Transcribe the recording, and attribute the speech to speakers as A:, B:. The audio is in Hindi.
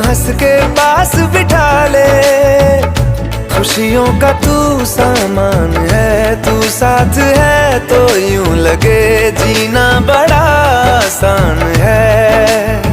A: हंस के पास बिठा ले। खुशियों का तू सामान है, तू साथ है तो यूं लगे जीना बड़ा आसान है।